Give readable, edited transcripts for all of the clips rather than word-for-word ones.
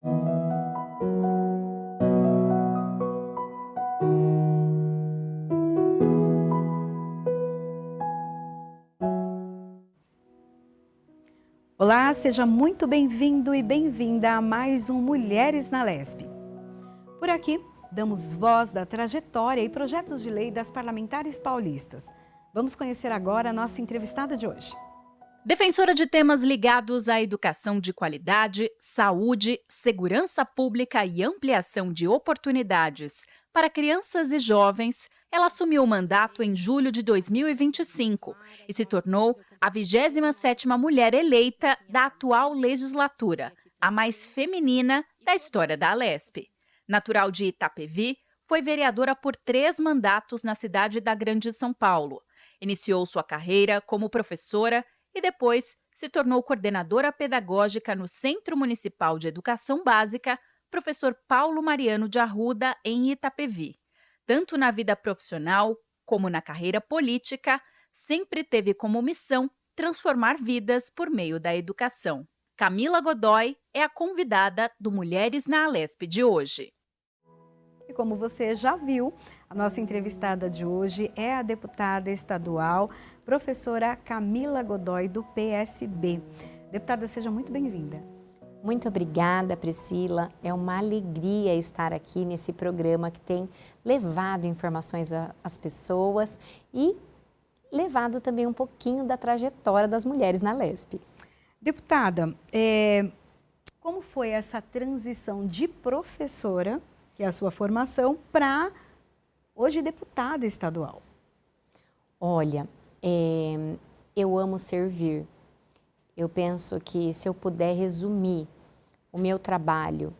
Olá, seja muito bem-vindo e bem-vinda a mais um Mulheres na Lespe. Por aqui, damos voz da trajetória e projetos de lei das parlamentares paulistas. Vamos conhecer agora a nossa entrevistada de hoje. Defensora de temas ligados à educação de qualidade, saúde, segurança pública e ampliação de oportunidades para crianças e jovens, ela assumiu o mandato em julho de 2025 e se tornou a 27ª mulher eleita da atual legislatura, a mais feminina da história da Alesp. Natural de Itapevi, foi vereadora por 3 mandatos na cidade da Grande São Paulo. Iniciou sua carreira como professora e depois se tornou coordenadora pedagógica no Centro Municipal de Educação Básica, professor Paulo Mariano de Arruda, em Itapevi. Tanto na vida profissional como na carreira política, sempre teve como missão transformar vidas por meio da educação. Camila Godoy é a convidada do Mulheres na Alesp de hoje. E como você já viu, a nossa entrevistada de hoje é a deputada estadual, professora Camila Godoy, do PSB. Deputada, seja muito bem-vinda. Muito obrigada, Priscila. É uma alegria estar aqui nesse programa que tem levado informações às pessoas e levado também um pouquinho da trajetória das mulheres na Lesp. Deputada, como foi essa transição de professora, que é a sua formação, para hoje deputada estadual? Olha, eu amo servir. Eu penso que se eu puder resumir o meu trabalho,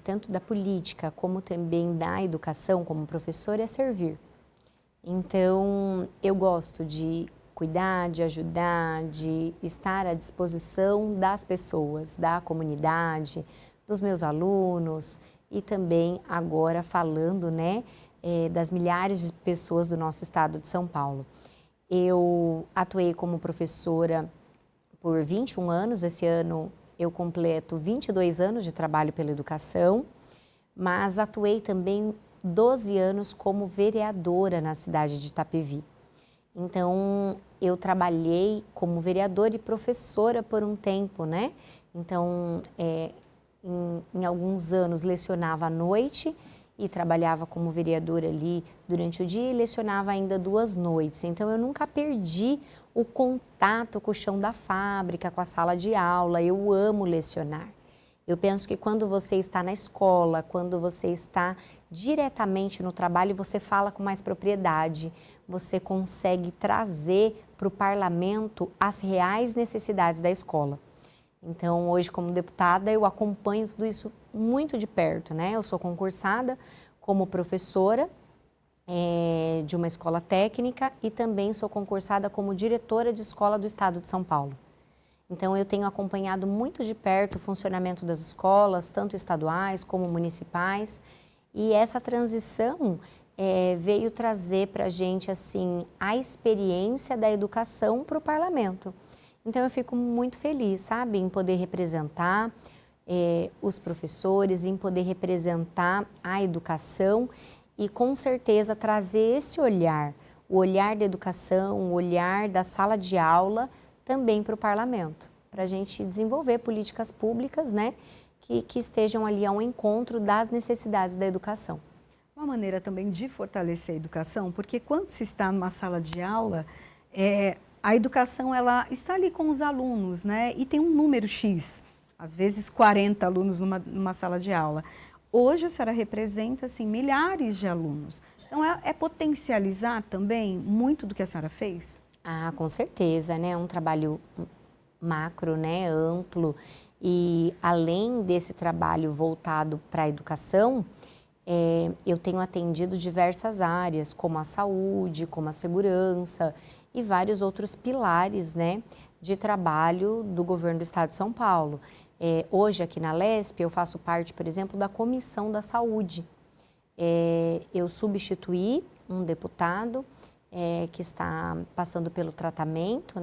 tanto da política como também da educação como professora, é servir. Então, eu gosto de cuidar, de ajudar, de estar à disposição das pessoas, da comunidade, dos meus alunos e também agora falando, das milhares de pessoas do nosso estado de São Paulo. Eu atuei como professora por 21 anos, esse ano eu completo 22 anos de trabalho pela educação, mas atuei também 12 anos como vereadora na cidade de Itapevi. Então, eu trabalhei como vereadora e professora por um tempo, Então, em alguns anos lecionava à noite e trabalhava como vereadora ali durante o dia e lecionava ainda 2 noites. Então, eu nunca perdi o contato com o chão da fábrica, com a sala de aula. Eu amo lecionar. Eu penso que quando você está na escola, quando você está diretamente no trabalho, você fala com mais propriedade, você consegue trazer para o parlamento as reais necessidades da escola. Então, hoje, como deputada, eu acompanho tudo isso muito de perto, Eu sou concursada como professora de uma escola técnica e também sou concursada como diretora de escola do estado de São Paulo. Então, eu tenho acompanhado muito de perto o funcionamento das escolas, tanto estaduais como municipais, e essa transição veio trazer para a gente, assim, a experiência da educação para o parlamento. Então, eu fico muito feliz, sabe, em poder representar os professores, em poder representar a educação e, com certeza, trazer esse olhar, o olhar da educação, o olhar da sala de aula, também para o parlamento, para a gente desenvolver políticas públicas, que estejam ali ao encontro das necessidades da educação. Uma maneira também de fortalecer a educação, porque quando se está numa sala de aula, a educação ela está ali com os alunos, e tem um número X, às vezes 40 alunos numa sala de aula. Hoje a senhora representa assim, milhares de alunos. Então é potencializar também muito do que a senhora fez? Ah, com certeza, É um trabalho macro, amplo. E além desse trabalho voltado para a educação, eu tenho atendido diversas áreas, como a saúde, como a segurança e vários outros pilares, de trabalho do governo do estado de São Paulo. Hoje, aqui na Lesp, eu faço parte, por exemplo, da Comissão da Saúde. Eu substituí um deputado que está passando pelo tratamento,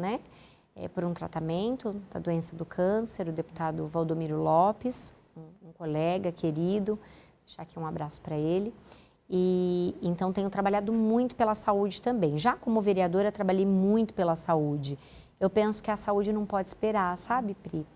por um tratamento da doença do câncer, o deputado Valdomiro Lopes, um colega querido, deixar aqui um abraço para ele. E então tenho trabalhado muito pela saúde também. Já como vereadora, trabalhei muito pela saúde. Eu penso que a saúde não pode esperar, sabe, Pri?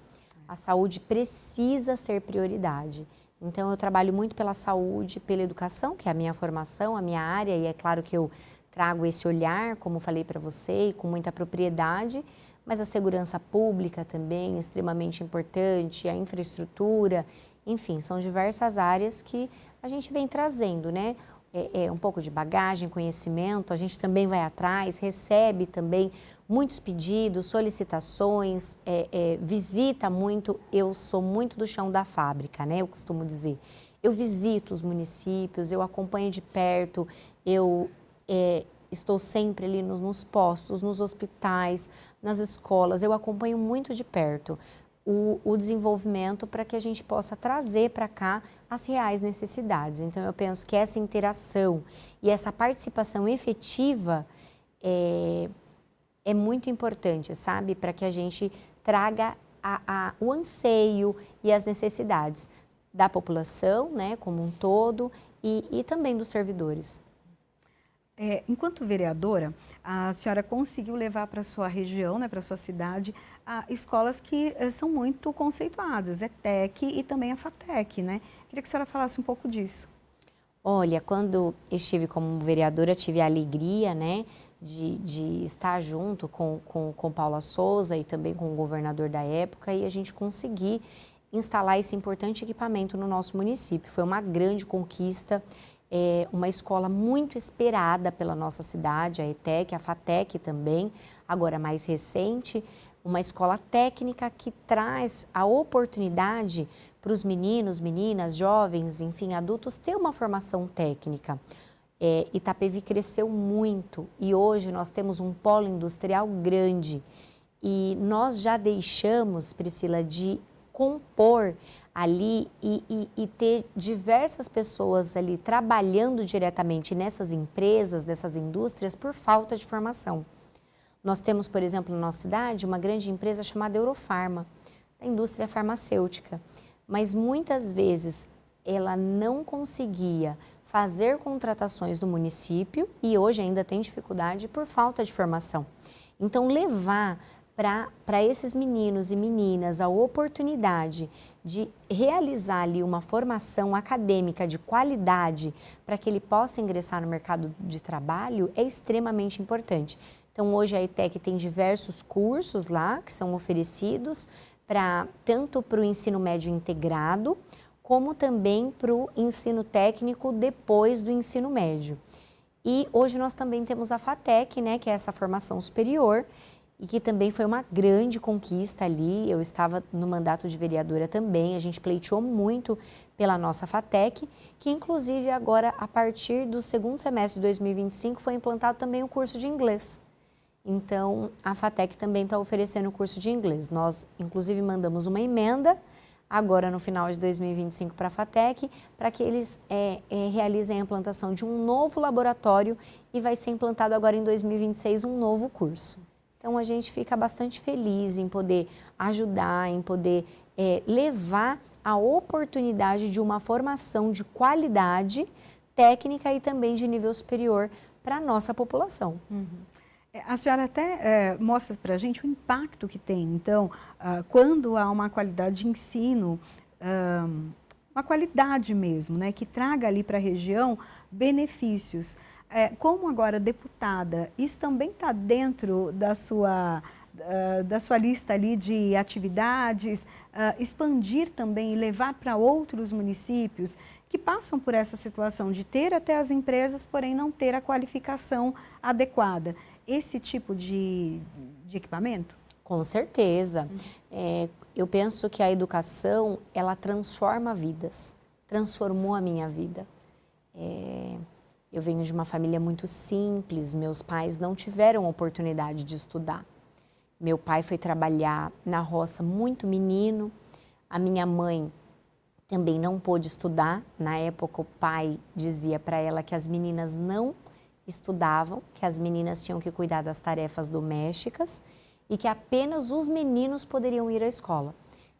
A saúde precisa ser prioridade. Então eu trabalho muito pela saúde, pela educação, que é a minha formação, a minha área, e é claro que eu trago esse olhar, como falei para você, e com muita propriedade, mas a segurança pública também é extremamente importante, a infraestrutura, enfim, são diversas áreas que a gente vem trazendo, né? Um pouco de bagagem, conhecimento, a gente também vai atrás, recebe também muitos pedidos, solicitações, visita muito. Eu sou muito do chão da fábrica, né? Eu costumo dizer. Eu visito os municípios, eu acompanho de perto, eu estou sempre ali nos postos, nos hospitais, nas escolas, eu acompanho muito de perto o desenvolvimento para que a gente possa trazer para cá as reais necessidades. Então, eu penso que essa interação e essa participação efetiva é muito importante, sabe? Para que a gente traga o anseio e as necessidades da população, né, como um todo, e também dos servidores. Enquanto vereadora, a senhora conseguiu levar para a sua região, né, para a sua cidade, escolas que são muito conceituadas, ETEC e também a FATEC, né? Queria que a senhora falasse um pouco disso. Olha, quando estive como vereadora, tive a alegria, né, de estar junto com Paula Souza e também com o governador da época, e a gente conseguir instalar esse importante equipamento no nosso município. Foi uma grande conquista. Uma escola muito esperada pela nossa cidade, a ETEC, a FATEC também, agora mais recente, uma escola técnica que traz a oportunidade para os meninos, meninas, jovens, enfim, adultos, ter uma formação técnica. Itapevi cresceu muito e hoje nós temos um polo industrial grande e nós já deixamos, Priscila, de compor ali e ter diversas pessoas ali trabalhando diretamente nessas empresas, nessas indústrias, por falta de formação. Nós temos, por exemplo, na nossa cidade, uma grande empresa chamada Eurofarma, da indústria farmacêutica, mas muitas vezes ela não conseguia fazer contratações no município e hoje ainda tem dificuldade por falta de formação. Então, levar para esses meninos e meninas a oportunidade de realizar ali uma formação acadêmica de qualidade para que ele possa ingressar no mercado de trabalho é extremamente importante. Então, hoje a ETEC tem diversos cursos lá que são oferecidos tanto para o ensino médio integrado, como também para o ensino técnico depois do ensino médio. E hoje nós também temos a FATEC, né, que é essa formação superior, e que também foi uma grande conquista ali. Eu estava no mandato de vereadora também, a gente pleiteou muito pela nossa FATEC, que inclusive agora, a partir do segundo semestre de 2025, foi implantado também o curso de inglês. Então, a FATEC também está oferecendo o curso de inglês. Nós, inclusive, mandamos uma emenda, agora no final de 2025 para a FATEC, para que eles realizem a implantação de um novo laboratório e vai ser implantado agora em 2026 um novo curso. Então, a gente fica bastante feliz em poder ajudar, em poder levar a oportunidade de uma formação de qualidade técnica e também de nível superior para a nossa população. Uhum. A senhora até mostra para a gente o impacto que tem. Então, quando há uma qualidade de ensino, uma qualidade mesmo, né, que traga ali para a região benefícios. Como agora deputada, isso também está dentro da sua lista ali de atividades, expandir também e levar para outros municípios que passam por essa situação de ter até as empresas, porém não ter a qualificação adequada. Esse tipo de equipamento? Com certeza. Eu penso que a educação, ela transforma vidas, transformou a minha vida. Eu venho de uma família muito simples, meus pais não tiveram oportunidade de estudar. Meu pai foi trabalhar na roça muito menino, a minha mãe também não pôde estudar. Na época, o pai dizia para ela que as meninas não estudavam, que as meninas tinham que cuidar das tarefas domésticas e que apenas os meninos poderiam ir à escola.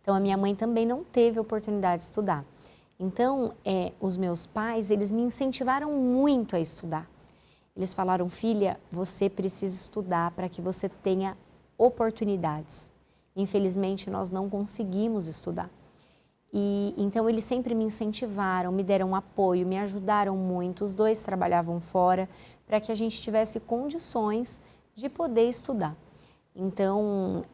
Então, a minha mãe também não teve oportunidade de estudar. Então, os meus pais, eles me incentivaram muito a estudar. Eles falaram, filha, você precisa estudar para que você tenha oportunidades. Infelizmente, nós não conseguimos estudar. E então, eles sempre me incentivaram, me deram apoio, me ajudaram muito. Os dois trabalhavam fora para que a gente tivesse condições de poder estudar. Então,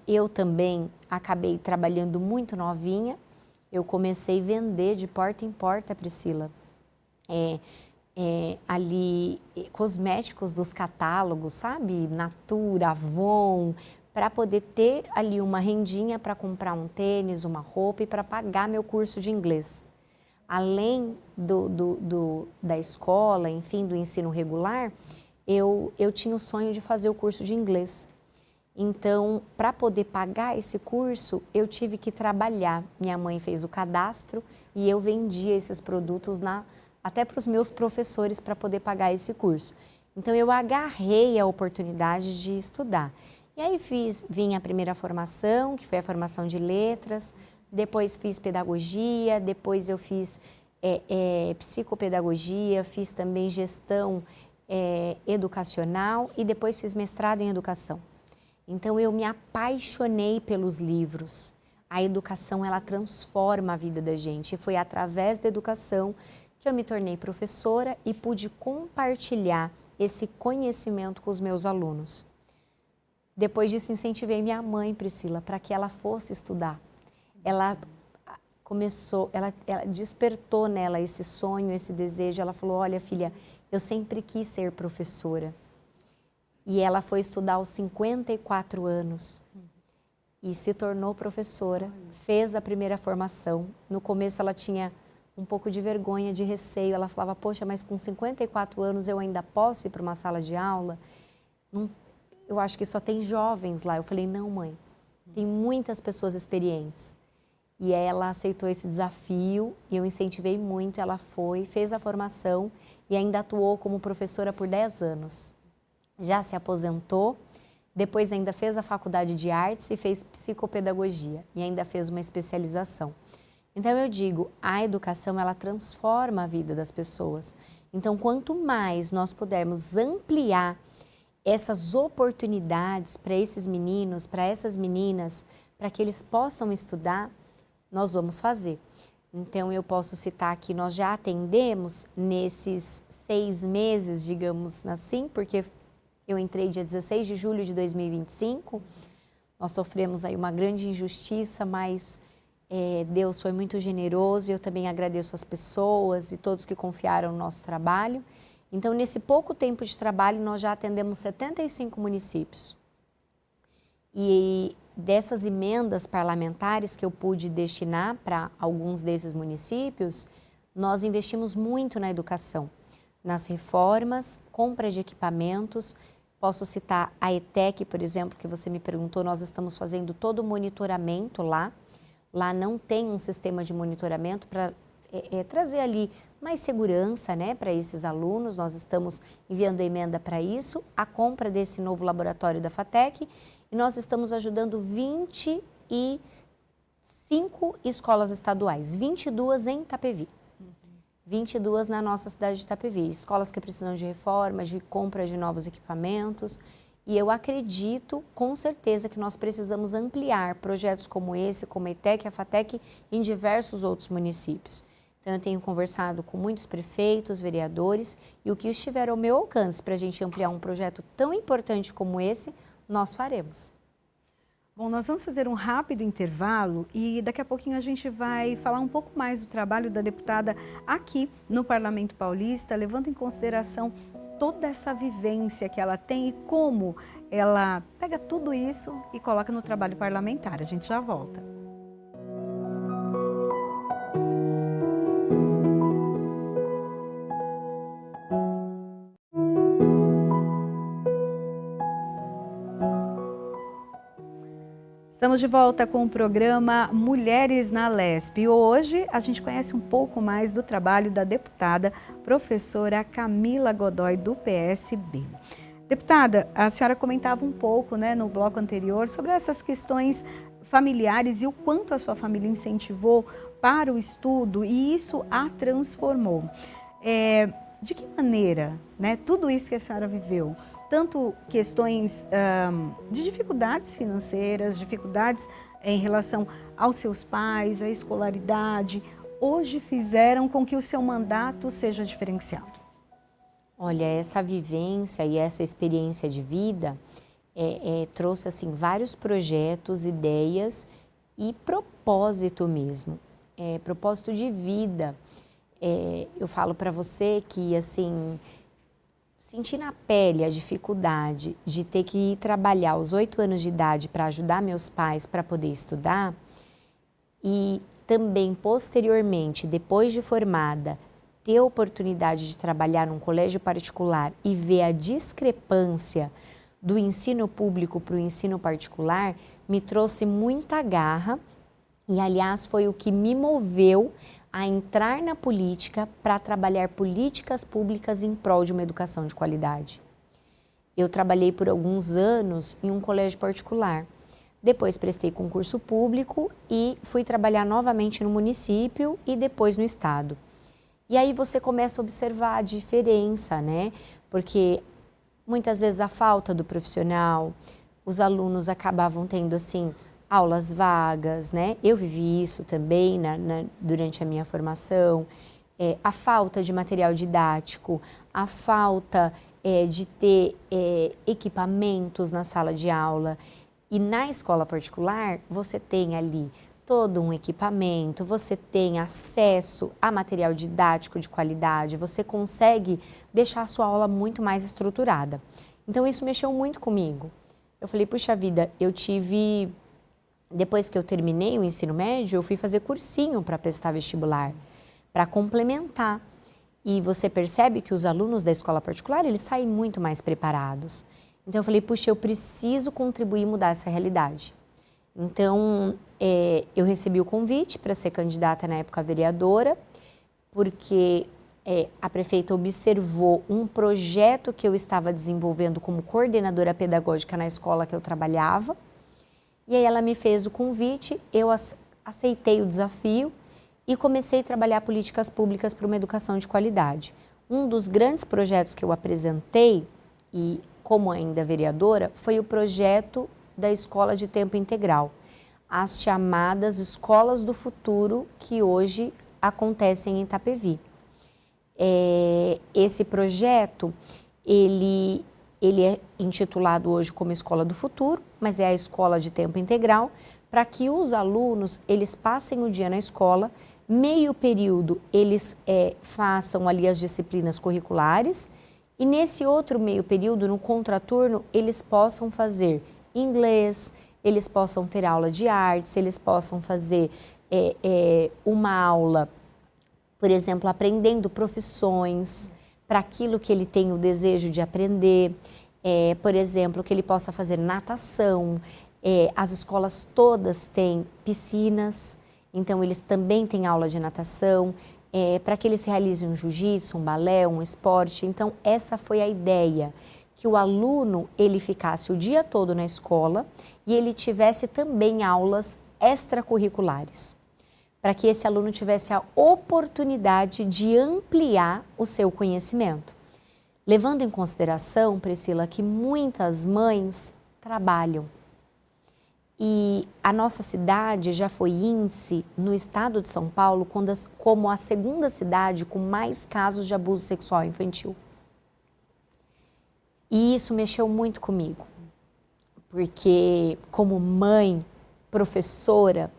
eu também acabei trabalhando muito novinha. Eu comecei a vender de porta em porta, Priscila, ali cosméticos dos catálogos, sabe? Natura, Avon, para poder ter ali uma rendinha para comprar um tênis, uma roupa e para pagar meu curso de inglês. Além da escola, enfim, do ensino regular, eu tinha o sonho de fazer o curso de inglês. Então, para poder pagar esse curso, eu tive que trabalhar. Minha mãe fez o cadastro e eu vendia esses produtos até para os meus professores para poder pagar esse curso. Então, eu agarrei a oportunidade de estudar. E aí vim a primeira formação, que foi a formação de letras, depois fiz pedagogia, depois eu fiz psicopedagogia, fiz também gestão educacional e depois fiz mestrado em educação. Então, eu me apaixonei pelos livros. A educação, ela transforma a vida da gente. E foi através da educação que eu me tornei professora e pude compartilhar esse conhecimento com os meus alunos. Depois disso, incentivei minha mãe, Priscila, para que ela fosse estudar. Ela despertou nela esse sonho, esse desejo. Ela falou, olha, filha, eu sempre quis ser professora. E ela foi estudar aos 54 anos e se tornou professora, fez a primeira formação. No começo ela tinha um pouco de vergonha, de receio. Ela falava, poxa, mas com 54 anos eu ainda posso ir para uma sala de aula? Não, eu acho que só tem jovens lá. Eu falei, não, mãe, tem muitas pessoas experientes. E ela aceitou esse desafio e eu incentivei muito. Ela foi, fez a formação e ainda atuou como professora por 10 anos. Já se aposentou, depois ainda fez a faculdade de artes e fez psicopedagogia e ainda fez uma especialização. Então eu digo, a educação ela transforma a vida das pessoas. Então quanto mais nós pudermos ampliar essas oportunidades para esses meninos, para essas meninas, para que eles possam estudar, nós vamos fazer. Então eu posso citar que nós já atendemos nesses 6 meses, digamos assim, porque eu entrei dia 16 de julho de 2025, nós sofremos aí uma grande injustiça, mas Deus foi muito generoso e eu também agradeço as pessoas e todos que confiaram no nosso trabalho. Então, nesse pouco tempo de trabalho, nós já atendemos 75 municípios. E dessas emendas parlamentares que eu pude destinar para alguns desses municípios, nós investimos muito na educação, nas reformas, compra de equipamentos. Posso citar a ETEC, por exemplo, que você me perguntou, nós estamos fazendo todo o monitoramento lá. Lá não tem um sistema de monitoramento para trazer ali mais segurança, né, para esses alunos. Nós estamos enviando a emenda para isso, a compra desse novo laboratório da FATEC, e nós estamos ajudando 25 escolas estaduais, 22 em Itapevi. 22 na nossa cidade de Itapevi, escolas que precisam de reforma, de compra de novos equipamentos. E eu acredito, com certeza, que nós precisamos ampliar projetos como esse, como a ETEC, a FATEC, em diversos outros municípios. Então, eu tenho conversado com muitos prefeitos, vereadores, e o que estiver ao meu alcance para a gente ampliar um projeto tão importante como esse, nós faremos. Bom, nós vamos fazer um rápido intervalo e daqui a pouquinho a gente vai falar um pouco mais do trabalho da deputada aqui no Parlamento Paulista, levando em consideração toda essa vivência que ela tem e como ela pega tudo isso e coloca no trabalho parlamentar. A gente já volta. Estamos de volta com o programa Mulheres na Lesp. E hoje a gente conhece um pouco mais do trabalho da deputada professora Camila Godoy, do PSB. Deputada, a senhora comentava um pouco, né, no bloco anterior sobre essas questões familiares e o quanto a sua família incentivou para o estudo e isso a transformou. De que maneira, né, tudo isso que a senhora viveu, tanto questões de dificuldades financeiras, dificuldades em relação aos seus pais, à escolaridade, hoje fizeram com que o seu mandato seja diferenciado? Olha, essa vivência e essa experiência de vida trouxe assim vários projetos, ideias e propósito mesmo, propósito de vida. Eu falo para você que assim, senti na pele a dificuldade de ter que ir trabalhar aos 8 anos de idade para ajudar meus pais para poder estudar e também posteriormente, depois de formada, ter a oportunidade de trabalhar num colégio particular e ver a discrepância do ensino público para o ensino particular, me trouxe muita garra e, aliás, foi o que me moveu a entrar na política para trabalhar políticas públicas em prol de uma educação de qualidade. Eu trabalhei por alguns anos em um colégio particular. Depois prestei concurso público e fui trabalhar novamente no município e depois no estado. E aí você começa a observar a diferença, né? Porque muitas vezes a falta do profissional, os alunos acabavam tendo assim aulas vagas, né? Eu vivi isso também durante a minha formação. A falta de material didático, a falta de ter equipamentos na sala de aula. E na escola particular, você tem ali todo um equipamento, você tem acesso a material didático de qualidade, você consegue deixar a sua aula muito mais estruturada. Então isso mexeu muito comigo. Eu falei, puxa vida, depois que eu terminei o ensino médio, eu fui fazer cursinho para prestar vestibular, para complementar. E você percebe que os alunos da escola particular, eles saem muito mais preparados. Então eu falei, puxa, eu preciso contribuir e mudar essa realidade. Então eu recebi o convite para ser candidata na época a vereadora, porque a prefeita observou um projeto que eu estava desenvolvendo como coordenadora pedagógica na escola que eu trabalhava. E aí ela me fez o convite, eu aceitei o desafio e comecei a trabalhar políticas públicas para uma educação de qualidade. Um dos grandes projetos que eu apresentei, e como ainda vereadora, foi o projeto da escola de tempo integral, as chamadas escolas do futuro que hoje acontecem em Itapevi. Esse projeto, ele é intitulado hoje como Escola do Futuro, mas é a escola de tempo integral, para que os alunos, eles passem o dia na escola, meio período eles façam ali as disciplinas curriculares, e nesse outro meio período, no contraturno, eles possam fazer inglês, eles possam ter aula de artes, eles possam fazer uma aula, por exemplo, aprendendo profissões, para aquilo que ele tem o desejo de aprender, por exemplo, que ele possa fazer natação. As escolas todas têm piscinas, então eles também têm aula de natação, para que eles realizem um jiu-jitsu, um balé, um esporte. Então essa foi a ideia, que o aluno ele ficasse o dia todo na escola e ele tivesse também aulas extracurriculares, para que esse aluno tivesse a oportunidade de ampliar o seu conhecimento. Levando em consideração, Priscila, que muitas mães trabalham. E a nossa cidade já foi índice no estado de São Paulo como a segunda cidade com mais casos de abuso sexual infantil. E isso mexeu muito comigo, porque como mãe, professora,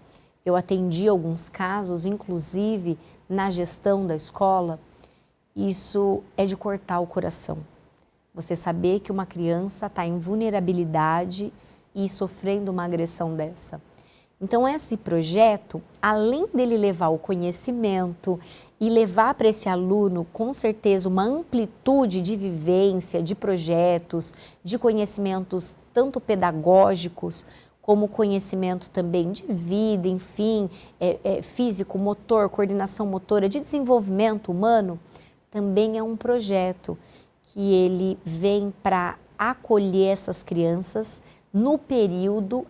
eu atendi alguns casos, inclusive na gestão da escola. Isso é de cortar o coração. Você saber que uma criança está em vulnerabilidade e sofrendo uma agressão dessa. Então esse projeto, além dele levar o conhecimento e levar para esse aluno, com certeza, uma amplitude de vivência, de projetos, de conhecimentos tanto pedagógicos, como conhecimento também de vida, enfim, físico, motor, coordenação motora, de desenvolvimento humano, também é um projeto que ele vem para acolher essas crianças no período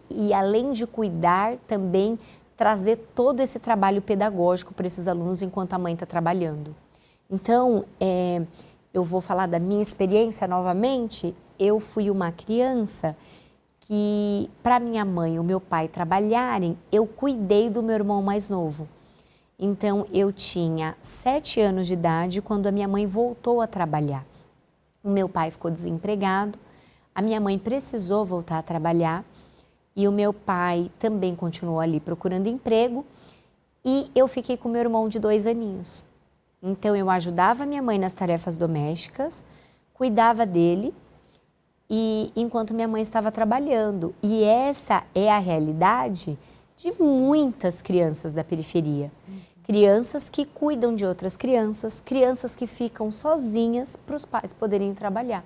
e além de cuidar, também trazer todo esse trabalho pedagógico para esses alunos enquanto a mãe está trabalhando. Então, eu vou falar da minha experiência novamente. Eu fui uma criança que, para minha mãe e o meu pai trabalharem, eu cuidei do meu irmão mais novo. Então, eu tinha 7 anos de idade quando a minha mãe voltou a trabalhar. O meu pai ficou desempregado, a minha mãe precisou voltar a trabalhar e o meu pai também continuou ali procurando emprego e eu fiquei com meu irmão de 2 aninhos. Então, eu ajudava a minha mãe nas tarefas domésticas, cuidava dele, e enquanto minha mãe estava trabalhando. E essa é a realidade de muitas crianças da periferia. Crianças que cuidam de outras crianças, crianças que ficam sozinhas para os pais poderem trabalhar.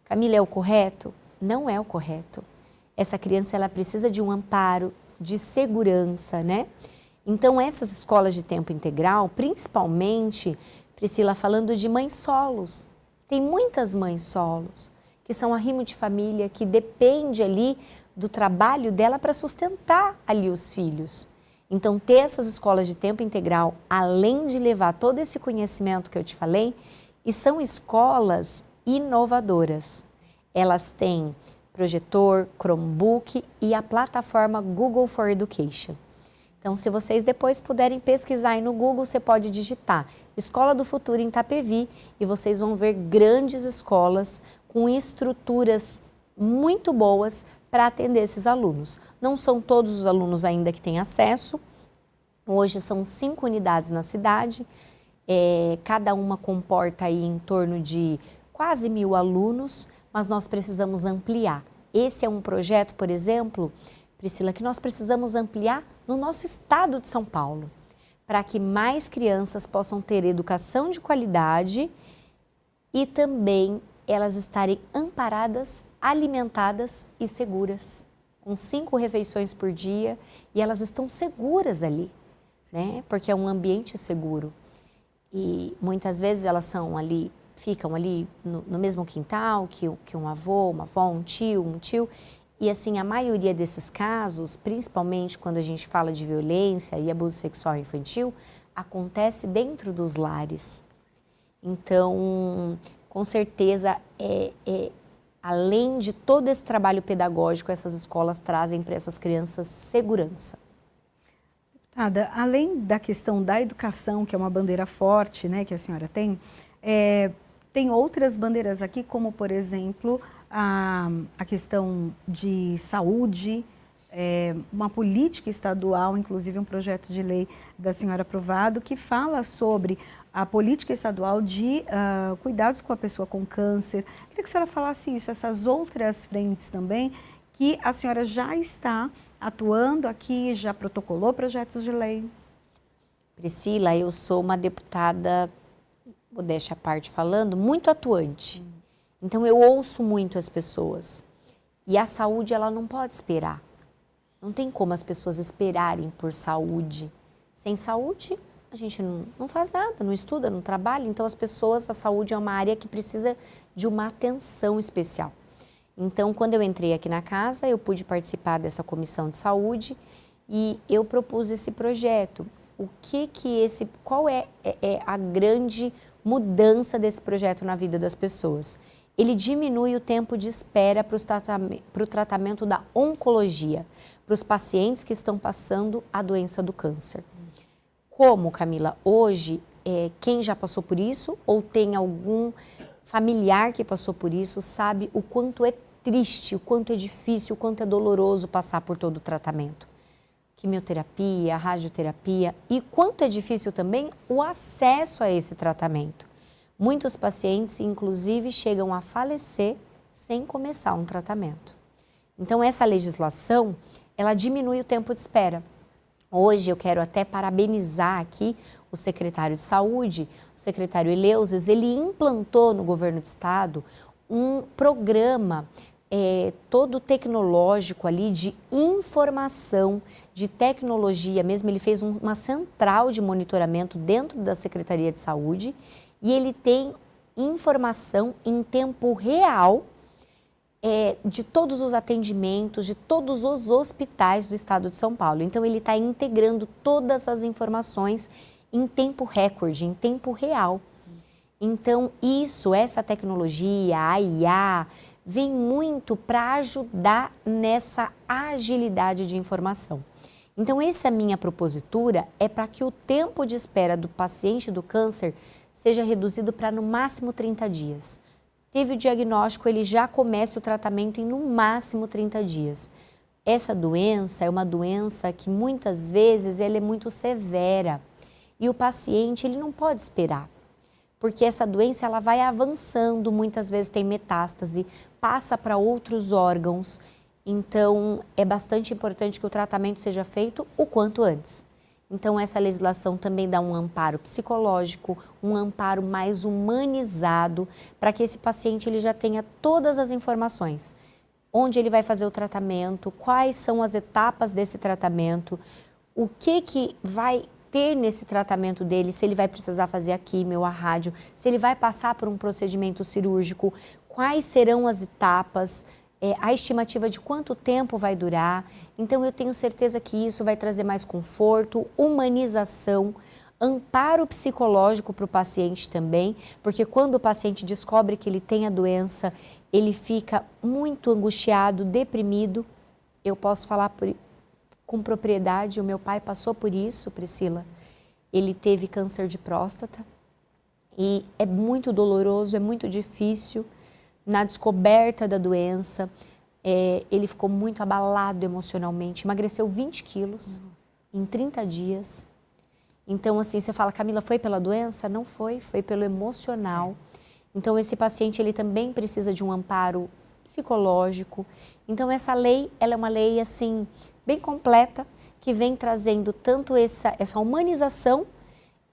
Camila, é o correto? Não é o correto. Essa criança, ela precisa de um amparo, de segurança, né? Então, essas escolas de tempo integral, principalmente, Priscila, falando de mães solos. Tem muitas mães solos, que são arrimo de família, que depende ali do trabalho dela para sustentar ali os filhos. Então, ter essas escolas de tempo integral, além de levar todo esse conhecimento que eu te falei, e são escolas inovadoras. Elas têm projetor, Chromebook e a plataforma Google for Education. Então, se vocês depois puderem pesquisar aí no Google, você pode digitar Escola do Futuro em Itapevi e vocês vão ver grandes escolas com estruturas muito boas para atender esses alunos. Não são todos os alunos ainda que têm acesso. Hoje são 5 unidades na cidade, cada uma comporta aí em torno de quase 1.000 alunos, mas nós precisamos ampliar. Esse é um projeto, por exemplo, Priscila, que nós precisamos ampliar no nosso estado de São Paulo, para que mais crianças possam ter educação de qualidade e também elas estarem amparadas, alimentadas e seguras, com 5 refeições por dia, e elas estão seguras ali, né? Porque é um ambiente seguro. E muitas vezes elas são ali, ficam ali no mesmo quintal que um avô, uma avó, um tio. E assim, a maioria desses casos, principalmente quando a gente fala de violência e abuso sexual infantil, acontece dentro dos lares. Então, com certeza, além de todo esse trabalho pedagógico, essas escolas trazem para essas crianças segurança. Deputada, além da questão da educação, que é uma bandeira forte, né, que a senhora tem, tem outras bandeiras aqui, como, por exemplo, a questão de saúde, uma política estadual, inclusive um projeto de lei da senhora aprovado, que fala sobre a política estadual de cuidados com a pessoa com câncer. Queria que a senhora falasse isso, essas outras frentes também, que a senhora já está atuando aqui, já protocolou projetos de lei. Priscila, eu sou uma deputada, modéstia à parte falando, muito atuante. Então, eu ouço muito as pessoas. E a saúde, ela não pode esperar. Não tem como as pessoas esperarem por saúde. Sem saúde, a gente não faz nada, não estuda, não trabalha. Então, a saúde é uma área que precisa de uma atenção especial. Então, quando eu entrei aqui na casa, eu pude participar dessa comissão de saúde e eu propus esse projeto. Qual é a grande mudança desse projeto na vida das pessoas? Ele diminui o tempo de espera para o tratamento da oncologia, para os pacientes que estão passando a doença do câncer. Como, Camila, hoje, quem já passou por isso ou tem algum familiar que passou por isso, sabe o quanto é triste, o quanto é difícil, o quanto é doloroso passar por todo o tratamento. Quimioterapia, radioterapia e quanto é difícil também o acesso a esse tratamento. Muitos pacientes, inclusive, chegam a falecer sem começar um tratamento. Então, essa legislação, ela diminui o tempo de espera. Hoje, eu quero até parabenizar aqui o secretário de Saúde, o secretário Eleuses, ele implantou no governo do estado um programa todo tecnológico ali de informação, de tecnologia mesmo. Ele fez uma central de monitoramento dentro da Secretaria de Saúde e ele tem informação em tempo real de todos os atendimentos, de todos os hospitais do estado de São Paulo. Então, ele está integrando todas as informações em tempo recorde, em tempo real. Então, essa tecnologia, a IA, vem muito para ajudar nessa agilidade de informação. Então, essa minha propositura é para que o tempo de espera do paciente do câncer seja reduzido para no máximo 30 dias. Teve o diagnóstico, ele já começa o tratamento em no máximo 30 dias. Essa doença é uma doença que muitas vezes ela é muito severa e o paciente ele não pode esperar, porque essa doença ela vai avançando, muitas vezes tem metástase, passa para outros órgãos, então é bastante importante que o tratamento seja feito o quanto antes. Então essa legislação também dá um amparo psicológico, um amparo mais humanizado, para que esse paciente ele já tenha todas as informações. Onde ele vai fazer o tratamento, quais são as etapas desse tratamento, o que vai ter nesse tratamento dele, se ele vai precisar fazer a químio, a rádio, se ele vai passar por um procedimento cirúrgico, quais serão as etapas, a estimativa de quanto tempo vai durar. Então eu tenho certeza que isso vai trazer mais conforto, humanização, amparo psicológico para o paciente também, porque quando o paciente descobre que ele tem a doença, ele fica muito angustiado, deprimido. Eu posso falar com propriedade, o meu pai passou por isso, Priscila. Ele teve câncer de próstata e é muito doloroso, é muito difícil. Na descoberta da doença, ele ficou muito abalado emocionalmente, emagreceu 20 quilos em 30 dias. Então, assim, você fala, Camila, foi pela doença? Não foi, foi pelo emocional. Então, esse paciente, ele também precisa de um amparo psicológico. Então, essa lei, ela é uma lei, assim, bem completa, que vem trazendo tanto essa humanização,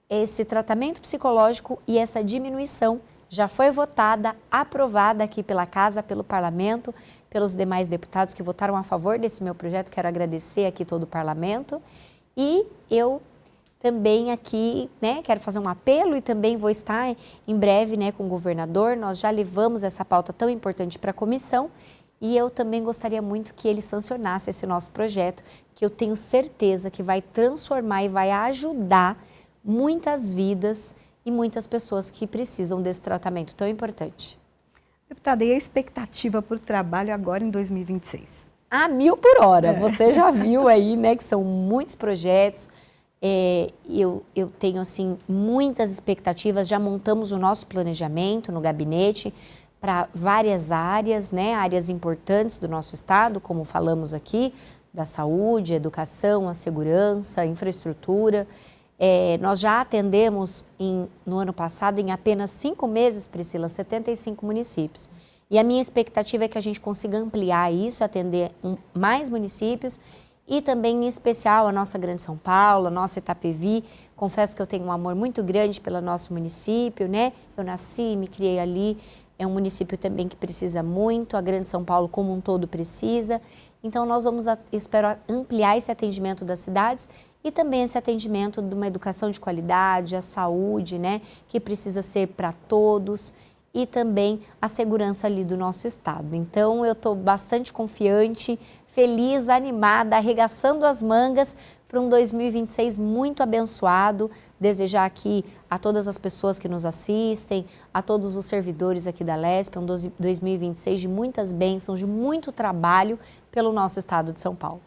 esse tratamento psicológico e essa diminuição. Já foi votada, aprovada aqui pela Casa, pelo Parlamento, pelos demais deputados que votaram a favor desse meu projeto. Quero agradecer aqui todo o Parlamento. E eu também aqui, né, quero fazer um apelo e também vou estar em breve, né, com o governador. Nós já levamos essa pauta tão importante para a comissão e eu também gostaria muito que ele sancionasse esse nosso projeto, que eu tenho certeza que vai transformar e vai ajudar muitas vidas e muitas pessoas que precisam desse tratamento tão importante. Deputada, e a expectativa para o trabalho agora em 2026? A 1000 por hora. Você já viu aí, né, que são muitos projetos. Eu tenho, assim, muitas expectativas. Já montamos o nosso planejamento no gabinete para várias áreas, né, áreas importantes do nosso estado, como falamos aqui, da saúde, educação, a segurança, a infraestrutura. Nós já atendemos no ano passado, em apenas 5 meses, Priscila, 75 municípios. E a minha expectativa é que a gente consiga ampliar isso, atender mais municípios e também, em especial, a nossa Grande São Paulo, a nossa Itapevi. Confesso que eu tenho um amor muito grande pelo nosso município, né? Eu nasci, me criei ali. É um município também que precisa muito, a Grande São Paulo como um todo precisa. Então, nós vamos, espero, ampliar esse atendimento das cidades e também esse atendimento de uma educação de qualidade, a saúde, né, que precisa ser para todos, e também a segurança ali do nosso estado. Então, eu estou bastante confiante, feliz, animada, arregaçando as mangas para um 2026 muito abençoado. Desejar aqui a todas as pessoas que nos assistem, a todos os servidores aqui da LESP, um 2026 de muitas bênçãos, de muito trabalho pelo nosso estado de São Paulo.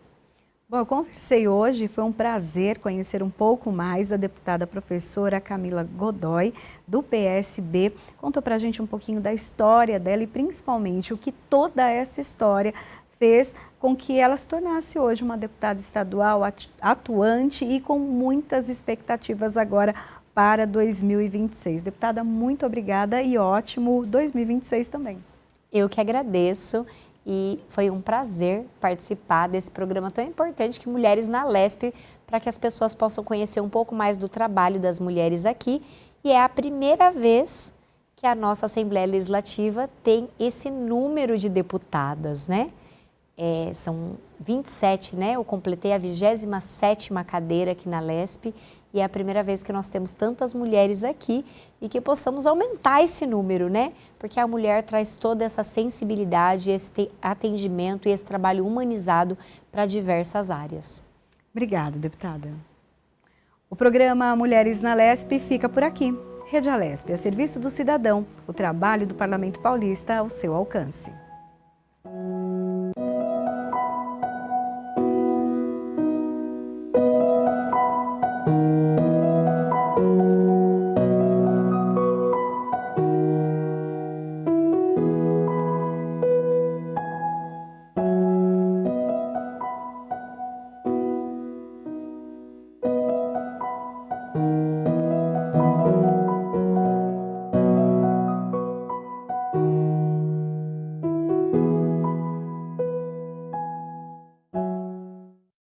Bom, eu conversei hoje, foi um prazer conhecer um pouco mais a deputada professora Camila Godoy, do PSB. Contou pra gente um pouquinho da história dela e principalmente o que toda essa história fez com que ela se tornasse hoje uma deputada estadual atuante e com muitas expectativas agora para 2026. Deputada, muito obrigada e ótimo 2026 também. Eu que agradeço. E foi um prazer participar desse programa tão importante que Mulheres na LESP, para que as pessoas possam conhecer um pouco mais do trabalho das mulheres aqui. E é a primeira vez que a nossa Assembleia Legislativa tem esse número de deputadas, né? São 27, né? Eu completei a 27ª cadeira aqui na LESP e é a primeira vez que nós temos tantas mulheres aqui e que possamos aumentar esse número, né? Porque a mulher traz toda essa sensibilidade, esse atendimento e esse trabalho humanizado para diversas áreas. Obrigada, deputada. O programa Mulheres na Alesp fica por aqui. Rede Alesp, a serviço do cidadão, o trabalho do Parlamento Paulista ao seu alcance.